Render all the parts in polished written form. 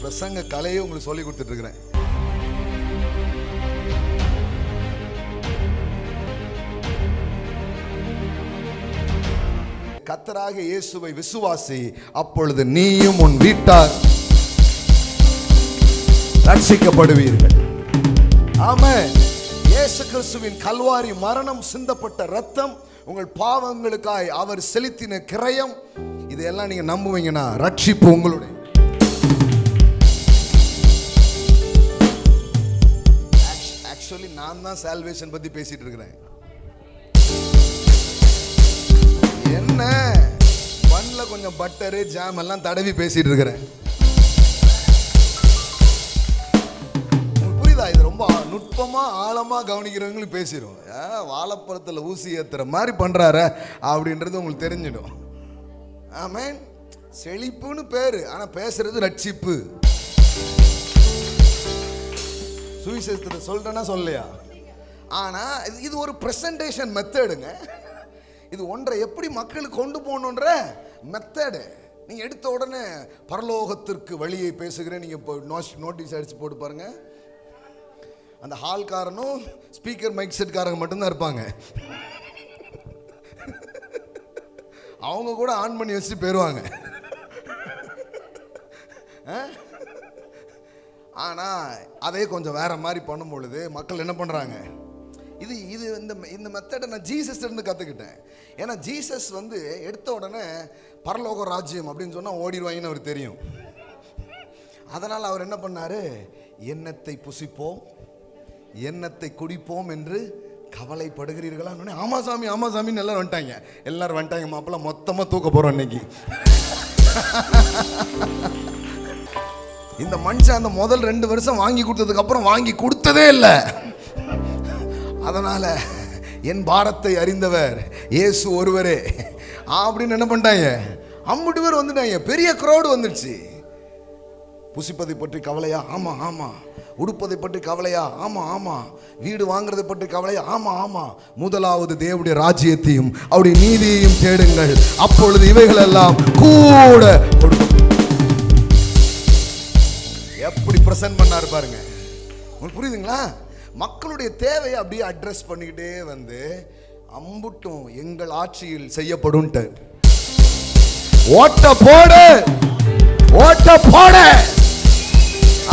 பிரசங்க கலையை உங்களுக்கு சொல்லி கொடுத்துட்டு இருக்கிறேன். கர்த்தராகிய இயேசுவை விசுவாசி, அப்பொழுது நீயும் உன் வீட்டார் ரட்சிக்கப்படுவீர்கள். ஆமென். இயேசு கிறிஸ்துவின் கல்வாரி மரணம், சிந்தப்பட்ட இரத்தம், உங்கள் பாவங்களுக்காய் அவர் செலுத்தின கிரயம், இதெல்லாம் நீங்க நம்புவீங்கன்னா ரட்சிப்பு உங்களுடைய. ஆக்சுவலி நான் தான் சால்வேஷன் பத்தி பேசிட்டு இருக்கிறேன். என்ன பன்ல கொஞ்சம் பட்டரு ஜாம் எல்லாம் தடவி பேசிட்டு இருக்கிறேன். புரியுதா? இது ரொம்ப நுட்பமா ஆழமா கவனிக்கிறவங்களுக்கு பேசிடும். வாழைப்பழத்தில் ஊசி ஏத்துற மாதிரி பண்றாரு அப்படின்றது உங்களுக்கு தெரிஞ்சிடும். ஆமென். செழிப்புன்னு பேரு, ஆனா பேசுறது ரட்சிப்பு. சுவிசேஷத்தை சொல்றேன்னா சொல்லையா? ஆனா இது ஒரு பிரசன்டேஷன் மெத்தடுங்க. இது ஒன்றை எப்படி மக்களுக்கு கொண்டு போகணுன்ற மெத்தடு. நீங்க எடுத்த உடனே பரலோகத்திற்கு வழியை பேசுகிறேன், நீங்க நோட்டீஸ் அடிச்சு போட்டு பாருங்க. அந்த ஹால்காரனும் ஸ்பீக்கர் மைக் செட்காரங்க மட்டும்தான் இருப்பாங்க. அவங்க கூட ஆன் பண்ணி வச்சுட்டு போயிடுவாங்க. ஆனா அதே கொஞ்சம் வேற மாதிரி பண்ணும் பொழுது மக்கள் என்ன பண்றாங்க? இது இது இந்த மெத்தடை நான் ஜீசஸ் இருந்து கற்றுக்கிட்டேன். ஏன்னா ஜீசஸ் எடுத்த உடனே பரலோக ராஜ்யம் அப்படின்னு சொன்னால் ஓடிடுவாங்கன்னு அவர் தெரியும். அதனால் அவர் என்ன பண்ணார்? எண்ணத்தை புசிப்போம், எண்ணத்தை குடிப்போம் என்று கவலைப்படுகிறீர்களா? ஆமா சாமி, ஆமா சாமின்னு எல்லாரும் வந்துட்டாங்க. எல்லாரும் வந்துட்டாங்க. மாப்பிள்ள மொத்தமாக தூக்க போகிறோம் இன்னைக்கு. இந்த மனுஷன் அந்த முதல் 2 வருஷம் வாங்கி கொடுத்ததுக்கு அப்புறம் வாங்கி கொடுத்ததே இல்லை. அதனால என் பாரத்தை அறிந்தவர் இயேசு ஒருவரே அப்படின்னு என்ன பண்ணிட்டாங்க? 50 பேர் வந்துட்டாங்க. பெரிய க்ரௌடு வந்துடுச்சு. புசிப்பதை பற்றி கவலையா? ஆமா ஆமா. உடுப்பதை பற்றி கவலையா? ஆமா ஆமா. வீடு வாங்குறதை பற்றி கவலையா? ஆமா ஆமா. முதலாவது தேவனுடைய ராஜ்யத்தையும் அவருடைய நீதியையும் தேடுங்கள், அப்பொழுது இவைகள் எல்லாம் கூட கொடுக்கும். எப்படி பிரசன்ட் பண்ணாரு பாருங்க. உங்களுக்கு புரியுதுங்களா? மக்களுடைய தேவையை அப்படியே அட்ரஸ் பண்ணிக்கிட்டே அம்புட்டும் எங்கள் ஆட்சியில் செய்யப்படும். ஓட்ட போடு, ஓட்ட போடு.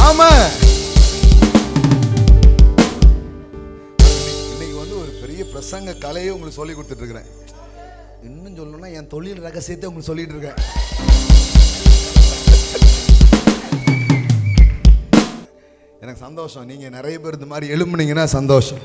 ஆமா. இன்னைக்கு ஒரு பெரிய பிரசங்க கலையை உங்களுக்கு சொல்லி கொடுத்துட்டு இருக்கிறேன். இன்னும் சொல்லணும்னா என் தொழில் ரகசியத்தை உங்களுக்கு சொல்லிட்டு இருக்கேன். எனக்கு சந்தோஷம். நீங்க நிறைய பேர் இந்த மாதிரி எழும்புனீங்கன்னா சந்தோஷம்.